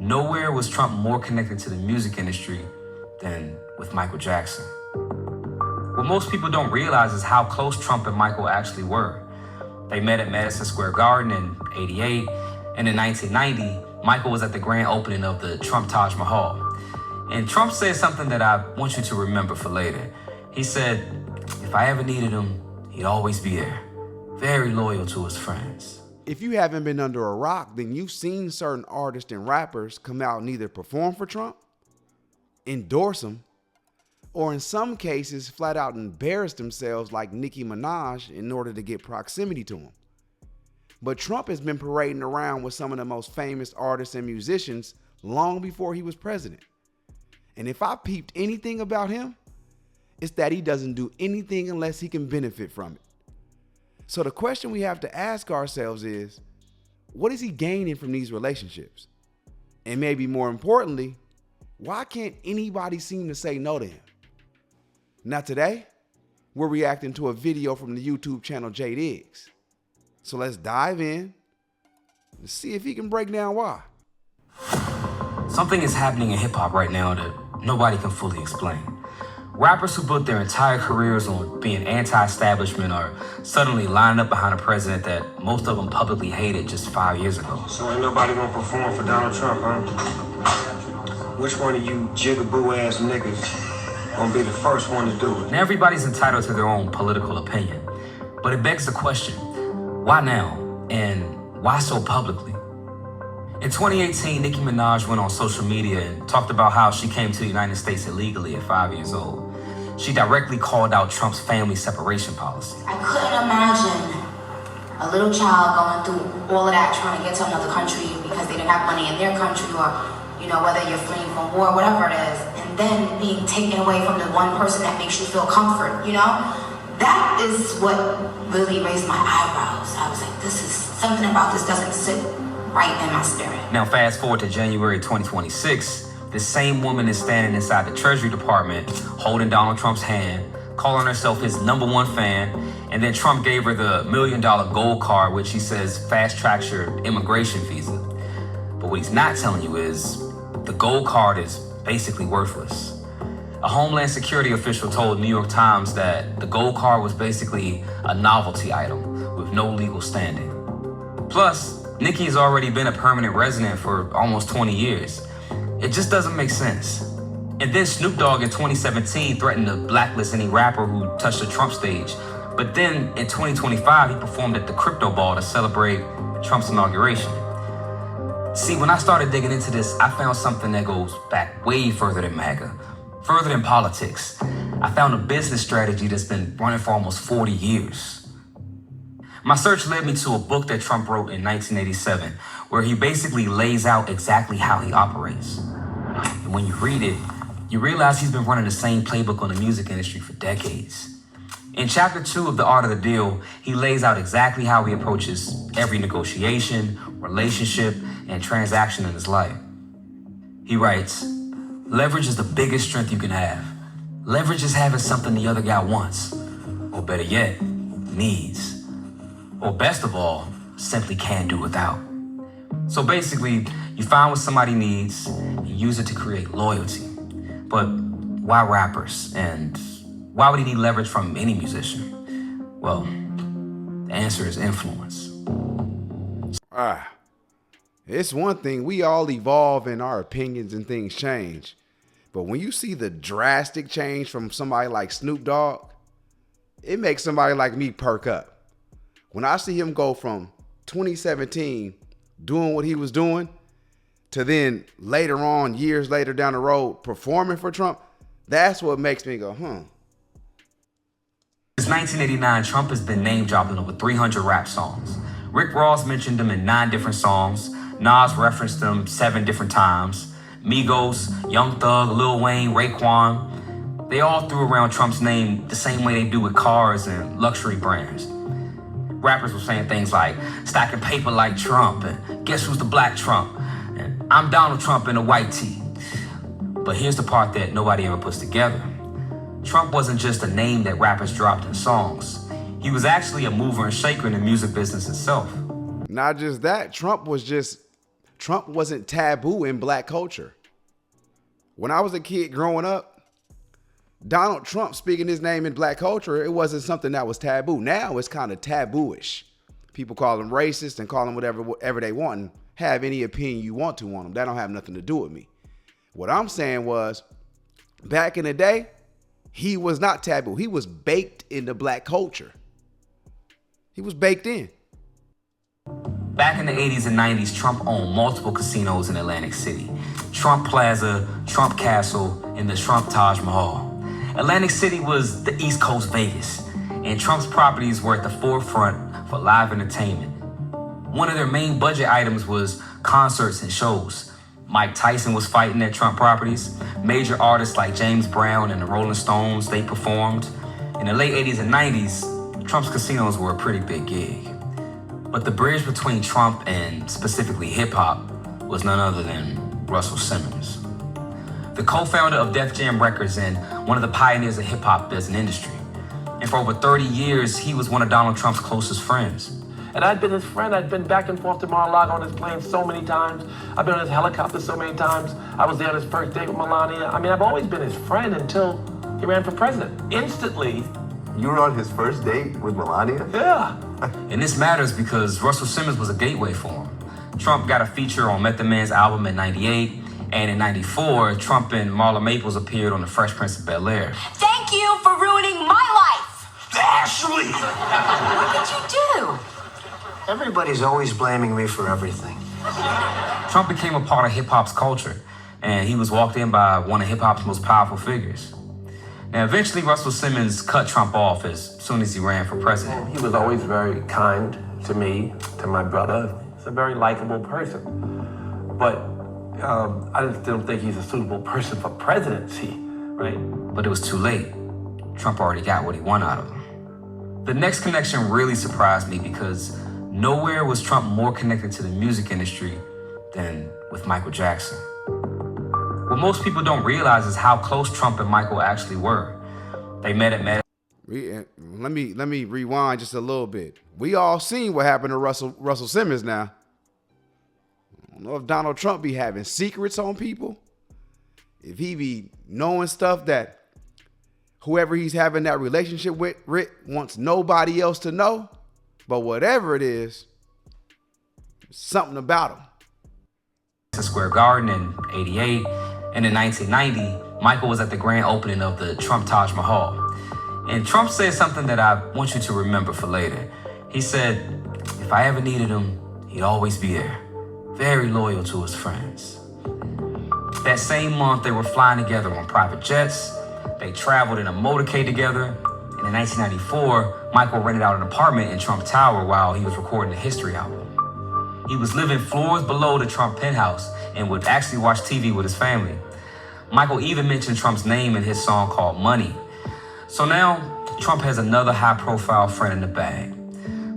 Nowhere was Trump more connected to the music industry than with Michael Jackson. What most people don't realize is how close Trump and Michael actually were. They met at Madison Square Garden in '88, and in 1990, Michael was at the grand opening of the Trump Taj Mahal. And Trump said something that I want you to remember for later. He said, if I ever needed him, he'd always be there. Very loyal to his friends. If you haven't been under a rock, then you've seen certain artists and rappers come out and either perform for Trump, endorse him, or in some cases, flat out embarrass themselves like Nicki Minaj in order to get proximity to him. But Trump has been parading around with some of the most famous artists and musicians long before he was president. And if I peeped anything about him, it's that he doesn't do anything unless he can benefit from it. So the question we have to ask ourselves is, what is he gaining from these relationships? And maybe more importantly, why can't anybody seem to say no to him? Now today, we're reacting to a video from the YouTube channel J Diggs. So let's dive in and see if he can break down why. Something is happening in hip hop right now that nobody can fully explain. Rappers who built their entire careers on being anti-establishment are suddenly lining up behind a president that most of them publicly hated just 5 years ago. So ain't nobody gonna perform for Donald Trump, huh? Which one of you jigaboo ass niggas gonna be the first one to do it? Now everybody's entitled to their own political opinion, but it begs the question, why now? And why so publicly? In 2018, Nicki Minaj went on social media and talked about how she came to the United States illegally at 5 years old. She directly called out Trump's family separation policy. I couldn't imagine a little child going through all of that trying to get to another country because they didn't have money in their country, or, you know, whether you're fleeing from war, whatever it is, and then being taken away from the one person that makes you feel comfort, you know? That is what really raised my eyebrows. I was like, this is, something about this doesn't sit right in my spirit. Now fast forward to January 2026, this same woman is standing inside the Treasury Department holding Donald Trump's hand, calling herself his #1 fan, and then Trump gave her the $1 million gold card, which he says fast tracks your immigration visa. But what he's not telling you is the gold card is basically worthless. A Homeland Security official told New York Times that the gold card was basically a novelty item with no legal standing. Plus, Nicki has already been a permanent resident for almost 20 years. It just doesn't make sense. And then Snoop Dogg in 2017 threatened to blacklist any rapper who touched the Trump stage. But then in 2025, he performed at the Crypto Ball to celebrate Trump's inauguration. See, when I started digging into this, I found something that goes back way further than MAGA, further than politics. I found a business strategy that's been running for almost 40 years. My search led me to a book that Trump wrote in 1987, where he basically lays out exactly how he operates. And when you read it, you realize he's been running the same playbook on the music industry for decades. In chapter 2 of The Art of the Deal, he lays out exactly how he approaches every negotiation, relationship, and transaction in his life. He writes, leverage is the biggest strength you can have. Leverage is having something the other guy wants, or better yet, needs. Or best of all, simply can't do without. So basically, you find what somebody needs and use it to create loyalty. But why rappers? And why would he need leverage from any musician? Well, the answer is influence. It's one thing, we all evolve and our opinions and things change. But when you see the drastic change from somebody like Snoop Dogg, it makes somebody like me perk up. When I see him go from 2017 doing what he was doing to then later on, years later down the road, performing for Trump, that's what makes me go, Since 1989, Trump has been name dropped in over 300 rap songs. Rick Ross mentioned him in 9 different songs. Nas referenced him 7 different times. Migos, Young Thug, Lil Wayne, Raekwon, they all threw around Trump's name the same way they do with cars and luxury brands. Rappers were saying things like, stacking paper like Trump, and guess who's the black Trump? And I'm Donald Trump in a white tee. But here's the part that nobody ever puts together. Trump wasn't just a name that rappers dropped in songs. He was actually a mover and shaker in the music business itself. Not just that, Trump was just Trump wasn't taboo in black culture. When I was a kid growing up, Donald Trump speaking his name in black culture, it wasn't something that was taboo. Now it's kind of taboo-ish. People call him racist and call him whatever they want and have any opinion you want to on him. That don't have nothing to do with me. What I'm saying was, back in the day, he was not taboo. He was baked into black culture. He was baked in. Back in the 80s and 90s, Trump owned multiple casinos in Atlantic City. Trump Plaza, Trump Castle, and the Trump Taj Mahal. Atlantic City was the East Coast Vegas, and Trump's properties were at the forefront for live entertainment. One of their main budget items was concerts and shows. Mike Tyson was fighting at Trump properties. Major artists like James Brown and the Rolling Stones, they performed. In the late 80s and 90s, Trump's casinos were a pretty big gig. But the bridge between Trump and specifically hip-hop was none other than Russell Simmons, the co-founder of Def Jam Records and one of the pioneers of hip-hop as an industry. And for over 30 years, he was one of Donald Trump's closest friends. And I'd been his friend. I'd been back and forth to Mar-a-Lago on his plane so many times. I've been on his helicopter so many times. I was there on his first date with Melania. I mean, I've always been his friend until he ran for president. Instantly. You were on his first date with Melania? Yeah. And this matters because Russell Simmons was a gateway for him. Trump got a feature on Method Man's album in '98, and in '94, Trump and Marla Maples appeared on The Fresh Prince of Bel-Air. Thank you for ruining my life. Ashley! What did you do? Everybody's always blaming me for everything. Trump became a part of hip-hop's culture, and he was walked in by one of hip-hop's most powerful figures. Now, eventually, Russell Simmons cut Trump off as soon as he ran for president. He was always very kind to me, to my brother. He's a very likable person. But I just don't think he's a suitable person for presidency, right? But it was too late. Trump already got what he wanted out of him. The next connection really surprised me because nowhere was Trump more connected to the music industry than with Michael Jackson. What most people don't realize is how close Trump and Michael actually were. They met at Let me rewind just a little bit. We all seen what happened to Russell Simmons now. I don't know if Donald Trump be having secrets on people. If he be knowing stuff that whoever he's having that relationship with wants nobody else to know. But whatever it is, something about him. Square Garden in '88, and in 1990, Michael was at the grand opening of the Trump Taj Mahal. And Trump said something that I want you to remember for later. He said, if I ever needed him, he'd always be there. Very loyal to his friends. That same month, they were flying together on private jets. They traveled in a motorcade together. And in 1994, Michael rented out an apartment in Trump Tower while he was recording the History album. He was living floors below the Trump penthouse and would actually watch TV with his family. Michael even mentioned Trump's name in his song called Money. So now, Trump has another high-profile friend in the bag.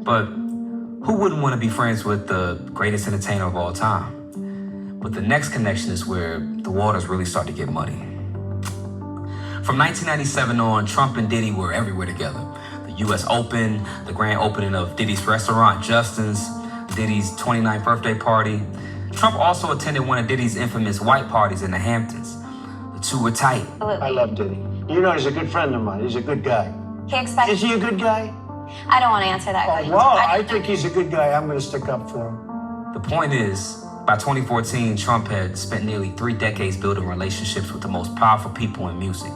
But who wouldn't want to be friends with the greatest entertainer of all time? But the next connection is where the waters really start to get muddy. From 1997 on, Trump and Diddy were everywhere together. The US Open, the grand opening of Diddy's restaurant, Justin's, Diddy's 29th birthday party. Trump also attended one of Diddy's infamous white parties in the Hamptons. The two were tight. I love Diddy. You know, he's a good friend of mine. He's a good guy. He expects. Is he a good guy? I don't want to answer that question. Well, I think he's a good guy. I'm going to stick up for him. The point is, by 2014, Trump had spent nearly 3 decades building relationships with the most powerful people in music.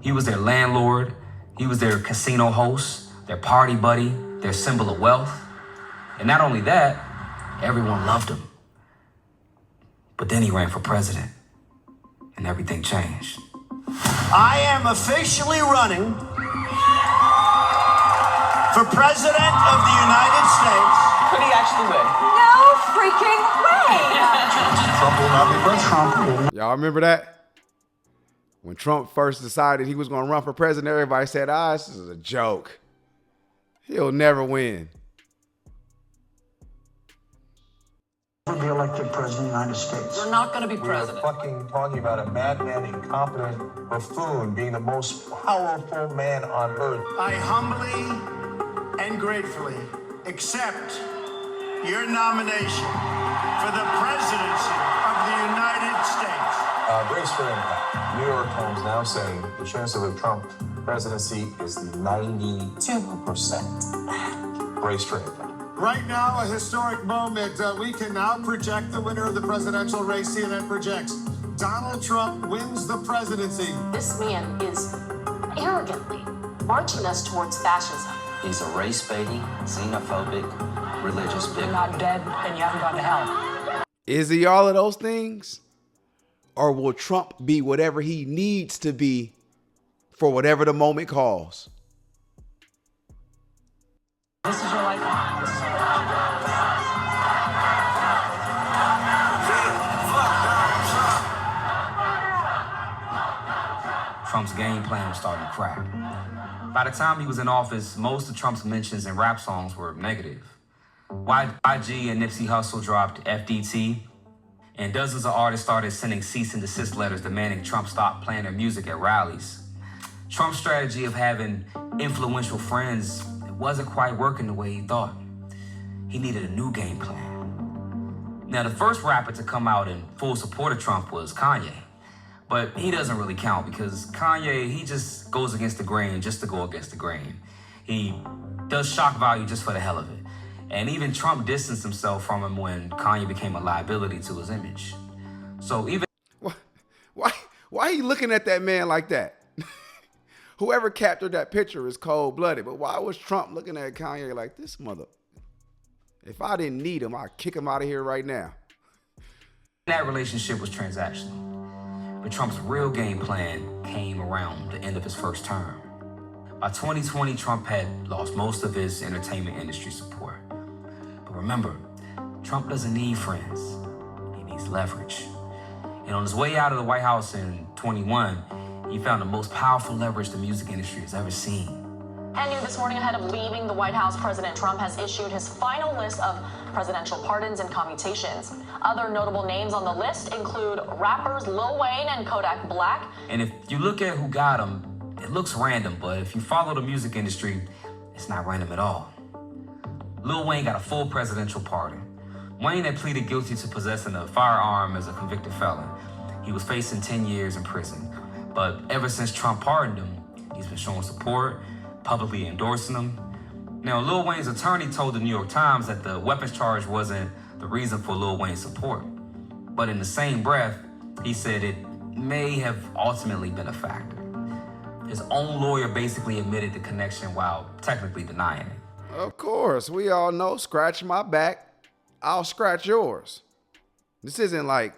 He was their landlord, he was their casino host, their party buddy, their symbol of wealth. And not only that, everyone loved him. But then he ran for president, and everything changed. I am officially running for president of the United States. Could he actually win? No freaking way! Trump will not be president. Y'all remember that? When Trump first decided he was going to run for president, everybody said, this is a joke. He'll never win. Will be elected president of the United States. You're not going to be president. We're fucking talking about a madman, incompetent buffoon being the most powerful man on earth. I humbly and gratefully accept your nomination for the presidency of the United States. Brace for impact. New York Times now saying the chance of a Trump presidency is 92%. Brace for impact. Right now, a historic moment. We can now project the winner of the presidential race. CNN projects Donald Trump wins the presidency. This man is arrogantly marching us towards fascism. He's a race-baiting, xenophobic, religious bigot. You're not dead and you haven't gone to hell. Is he all of those things? Or will Trump be whatever he needs to be for whatever the moment calls? This is your life now. This is your life. Trump's game plan was starting to crack. By the time he was in office, most of Trump's mentions in rap songs were negative. YG and Nipsey Hussle dropped FDT, and dozens of artists started sending cease and desist letters demanding Trump stop playing their music at rallies. Trump's strategy of having influential friends wasn't quite working the way he thought. He needed a new game plan. Now, the first rapper to come out in full support of Trump was Kanye. But he doesn't really count because Kanye, he just goes against the grain just to go against the grain. He does shock value just for the hell of it. And even Trump distanced himself from him when Kanye became a liability to his image. So even... Why are you looking at that man like that? Whoever captured that picture is cold-blooded, but why was Trump looking at Kanye like, this mother... If I didn't need him, I'd kick him out of here right now. That relationship was transactional. But Trump's real game plan came around the end of his first term. By 2020, Trump had lost most of his entertainment industry support. But remember, Trump doesn't need friends. He needs leverage. And on his way out of the White House in 21, he found the most powerful leverage the music industry has ever seen. And new this morning, ahead of leaving the White House, President Trump has issued his final list of presidential pardons and commutations. Other notable names on the list include rappers Lil Wayne and Kodak Black. And if you look at who got them, it looks random, but if you follow the music industry, it's not random at all. Lil Wayne got a full presidential pardon. Wayne had pleaded guilty to possessing a firearm as a convicted felon. He was facing 10 years in prison. But ever since Trump pardoned him, he's been showing support, publicly endorsing him. Now, Lil Wayne's attorney told the New York Times that the weapons charge wasn't the reason for Lil Wayne's support. But in the same breath, he said it may have ultimately been a factor. His own lawyer basically admitted the connection while technically denying it. Of course, we all know, scratch my back, I'll scratch yours. This isn't like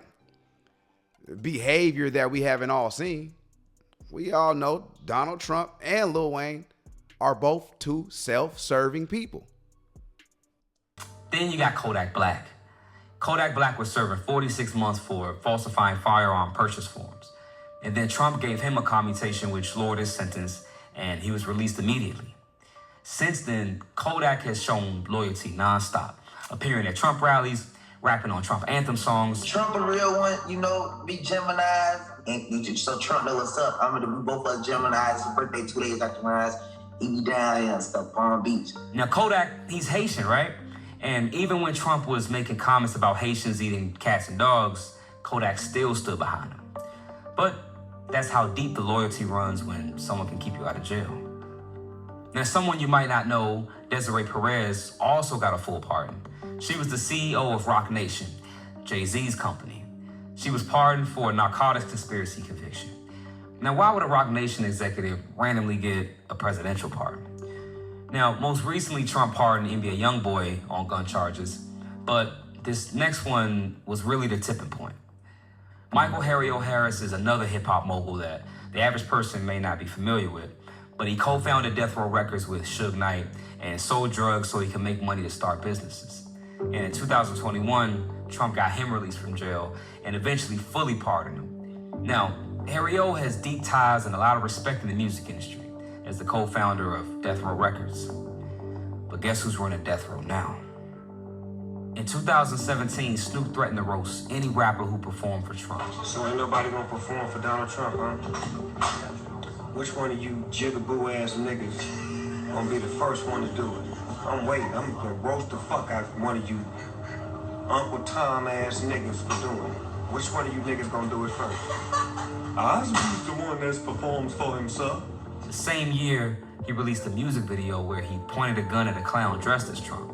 behavior that we haven't all seen. We all know Donald Trump and Lil Wayne are both two self-serving people. Then you got Kodak Black. Kodak Black was serving 46 months for falsifying firearm purchase forms. And then Trump gave him a commutation which lowered his sentence, and he was released immediately. Since then, Kodak has shown loyalty nonstop, appearing at Trump rallies, rapping on Trump anthem songs. Trump a real one, you know, be Gemini's, and so Trump know what's up. I mean, we both are Gemini's. His birthday 2 days after mine. He be down here and stuff, Palm Beach. Now, Kodak, he's Haitian, right? And even when Trump was making comments about Haitians eating cats and dogs, Kodak still stood behind him. But that's how deep the loyalty runs when someone can keep you out of jail. Now, someone you might not know, Desiree Perez, also got a full pardon. She was the CEO of Roc Nation, Jay-Z's company. She was pardoned for a narcotics conspiracy conviction. Now, why would a Roc Nation executive randomly get a presidential pardon? Now, most recently, Trump pardoned NBA YoungBoy on gun charges, but this next one was really the tipping point. Michael Harry O'Harris is another hip-hop mogul that the average person may not be familiar with, but he co-founded Death Row Records with Suge Knight and sold drugs so he could make money to start businesses. And in 2021, Trump got him released from jail and eventually fully pardoned him. Now, Harry O has deep ties and a lot of respect in the music industry as the co-founder of Death Row Records. But guess who's running Death Row now? In 2017, Snoop threatened to roast any rapper who performed for Trump. So ain't nobody gonna perform for Donald Trump, huh? Which one of you jigaboo ass niggas gonna be the first one to do it? I'm waiting. I'm gonna roast the fuck out of one of you Uncle Tom ass niggas for doing? Which one of you niggas gonna do it first? Oz is the one that performs for himself. The same year, he released a music video where he pointed a gun at a clown dressed as Trump.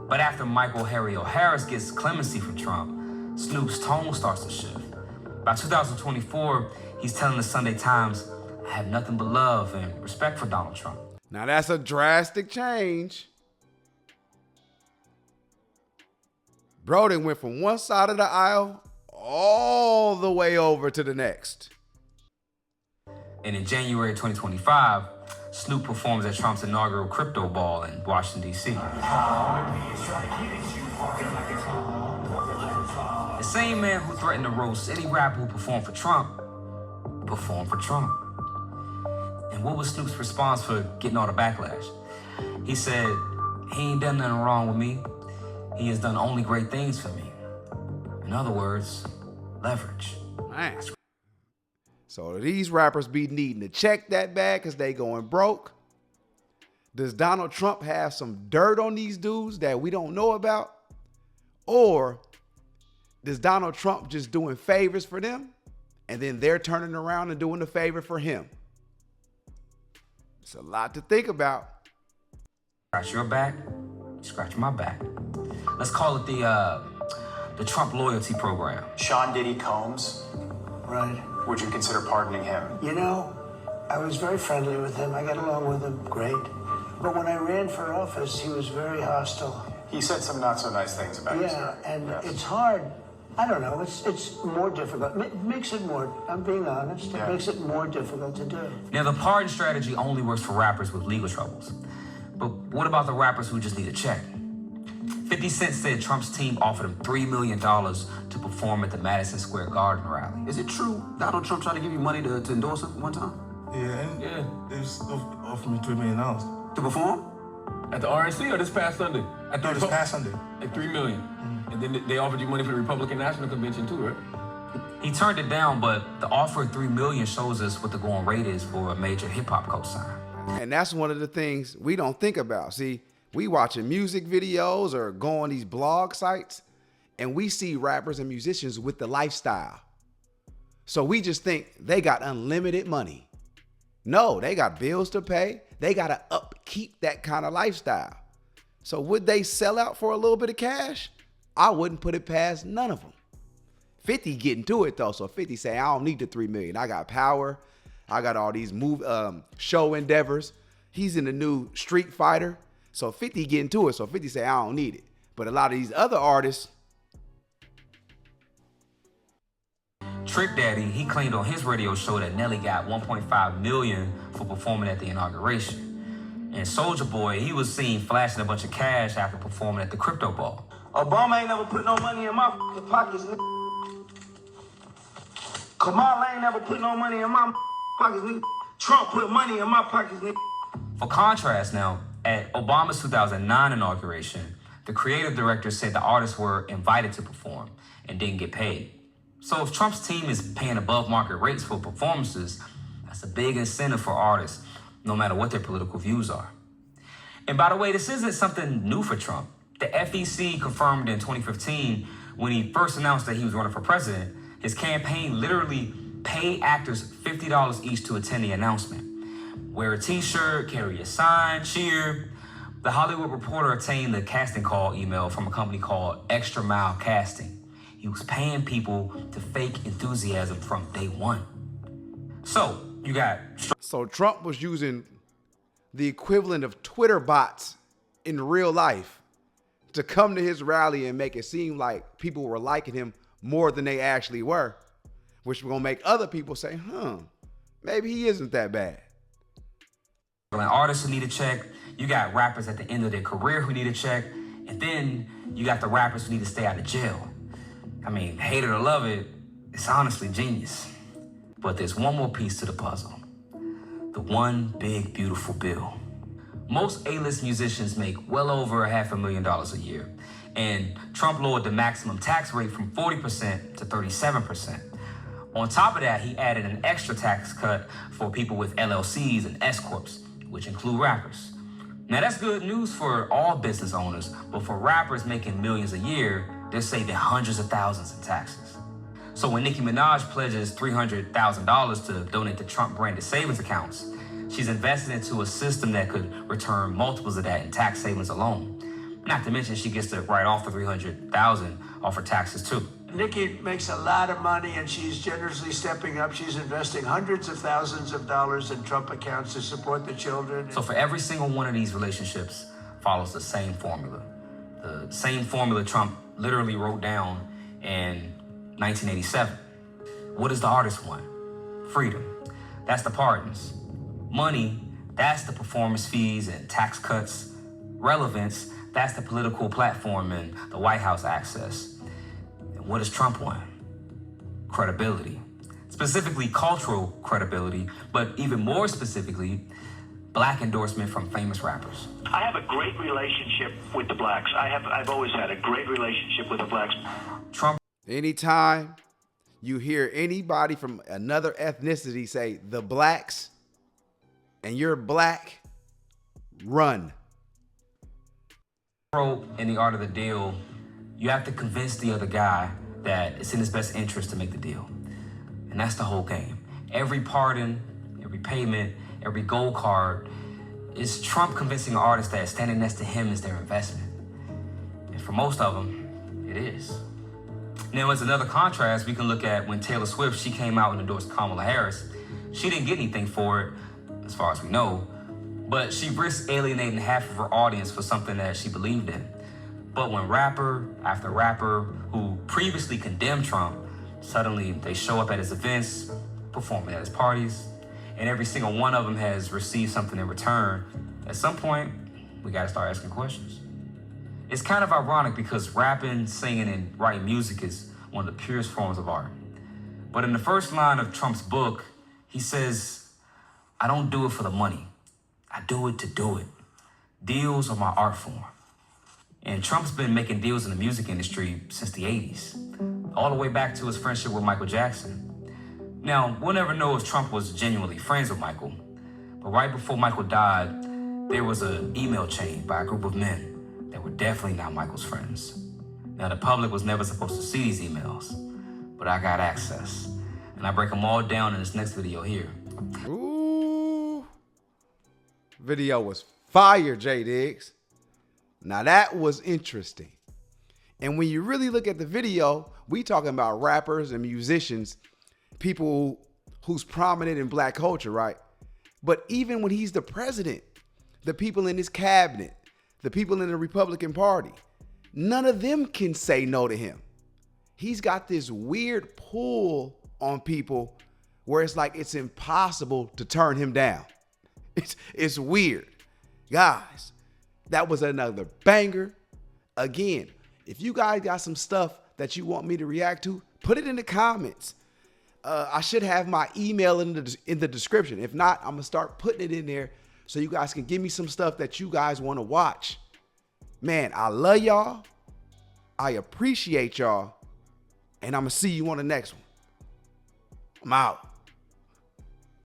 But after Michael Harry O'Harris gets clemency from Trump, Snoop's tone starts to shift. By 2024, he's telling the Sunday Times, "I have nothing but love and respect for Donald Trump." Now that's a drastic change. Bro then went from one side of the aisle all the way over to the next. And in January 2025, Snoop performs at Trump's inaugural crypto ball in Washington, D.C. The same man who threatened to roast any rapper who performed for Trump. And what was Snoop's response for getting all the backlash? He said, "He ain't done nothing wrong with me. He has done only great things for me." In other words, leverage. Man. So these rappers be needing to check that bag because they going broke. Does Donald Trump have some dirt on these dudes that we don't know about? Or does Donald Trump just doing favors for them and then they're turning around and doing a favor for him? It's a lot to think about. Scratch your back, scratch my back. Let's call it the Trump loyalty program. Sean Diddy Combs, Right. would you consider pardoning him? You know, I was very friendly with him. I got along with him great. But when I ran for office, he was very hostile. He said some not so nice things about you, Yeah, sir. and Yes. it's hard. I don't know. It's more difficult. It makes it more. I'm being honest. Yeah. It makes it more difficult to do. Now, the pardon strategy only works for rappers with legal troubles. But what about the rappers who just need a check? 50 Cent said Trump's team offered him $3 million to perform at the Madison Square Garden rally. Is it true Donald Trump tried to give you money to endorse him one time? Yeah, they just offered me $3 million. To perform? At the RNC or this past Sunday? At the No, this past Sunday. At $3 million. And then they offered you money for the Republican National Convention too, right? He turned it down, but the offer of $3 million shows us what the going rate is for a major hip-hop cosign. And that's one of the things we don't think about. See, we watching music videos or go on these blog sites and we see rappers and musicians with the lifestyle. So we just think they got unlimited money. No, they got bills to pay. They got to upkeep that kind of lifestyle. So would they sell out for a little bit of cash? I wouldn't put it past none of them. 50 getting to it though. So 50 say, I don't need the $3 million. I got power. I got all these show endeavors. He's in the new Street Fighter. So 50 getting to it. So 50 say, I don't need it. But a lot of these other artists. Trick Daddy, he claimed on his radio show that Nelly got $1.5 million for performing at the inauguration. And Soulja Boy, he was seen flashing a bunch of cash after performing at the crypto ball. Obama ain't never put no money in my pockets, nigga. Kamala ain't never put no money in my pockets, nigga. Trump put money in my pockets, nigga. For contrast now, at Obama's 2009 inauguration, the creative director said the artists were invited to perform and didn't get paid. So if Trump's team is paying above market rates for performances, that's a big incentive for artists, no matter what their political views are. And by the way, this isn't something new for Trump. The FEC confirmed in 2015, when he first announced that he was running for president, his campaign literally paid actors $50 each to attend the announcement. Wear a t-shirt, carry a sign, cheer. The Hollywood Reporter obtained the casting call email from a company called Extra Mile Casting. He was paying people to fake enthusiasm from day one. So, you got... So Trump was using the equivalent of Twitter bots in real life to come to his rally and make it seem like people were liking him more than they actually were, which was gonna make other people say, maybe he isn't that bad. Artists who need a check, you got rappers at the end of their career who need a check, and then you got the rappers who need to stay out of jail. I mean, hate it or love it, it's honestly genius. But there's one more piece to the puzzle. The one big, beautiful bill. Most A-list musicians make well over $500,000 a year, and Trump lowered the maximum tax rate from 40% to 37%. On top of that, he added an extra tax cut for people with LLCs and S-corps, which include rappers. Now that's good news for all business owners, but for rappers making millions a year, they're saving hundreds of thousands in taxes. So when Nicki Minaj pledges $300,000 to donate to Trump-branded savings accounts, she's invested into a system that could return multiples of that in tax savings alone. Not to mention she gets to write off the $300,000 off her taxes too. Nikki makes a lot of money and she's generously stepping up. She's investing hundreds of thousands of dollars in Trump accounts to support the children. So for every single one of these relationships follows the same formula. The same formula Trump literally wrote down in 1987. What does the artist want? Freedom. That's the pardons. Money, that's the performance fees and tax cuts. Relevance, that's the political platform and the White House access. And what does Trump want? Credibility. Specifically cultural credibility, but even more specifically, black endorsement from famous rappers. I have a great relationship with the blacks. I've always had a great relationship with the blacks. Trump. Anytime you hear anybody from another ethnicity say the blacks and you're black, run. In the art of the deal, you have to convince the other guy that it's in his best interest to make the deal. And that's the whole game. Every pardon, every payment, every gold card is Trump convincing an artist that standing next to him is their investment. And for most of them, it is. Now, as another contrast, we can look at when Taylor Swift, she came out and endorsed Kamala Harris. She didn't get anything for it, as far as we know, but she risked alienating half of her audience for something that she believed in. But when rapper after rapper who previously condemned Trump, suddenly they show up at his events, performing at his parties, and every single one of them has received something in return, at some point, we gotta start asking questions. It's kind of ironic because rapping, singing, and writing music is one of the purest forms of art. But in the first line of Trump's book, he says, "I don't do it for the money. I do it to do it. Deals are my art form." And Trump's been making deals in the music industry since the 80s, all the way back to his friendship with Michael Jackson. Now, we'll never know if Trump was genuinely friends with Michael, but right before Michael died, there was an email chain by a group of men that were definitely not Michael's friends. Now, the public was never supposed to see these emails, but I got access, and I break them all down in this next video here. Ooh. Video was fire, J Diggs. Now that was interesting. And when you really look at the video, we talking about rappers and musicians, people who's prominent in black culture, right? But even when he's the president, the people in his cabinet, the people in the Republican Party, none of them can say no to him. He's got this weird pull on people where it's like it's impossible to turn him down. It's weird. Guys, that was another banger. Again, if you guys got some stuff that you want me to react to, put it in the comments. I should have my email in the description. If not, I'm gonna start putting it in there so you guys can give me some stuff that you guys want to watch. Man, I love y'all. I appreciate y'all. And I'm gonna see you on the next one. I'm out.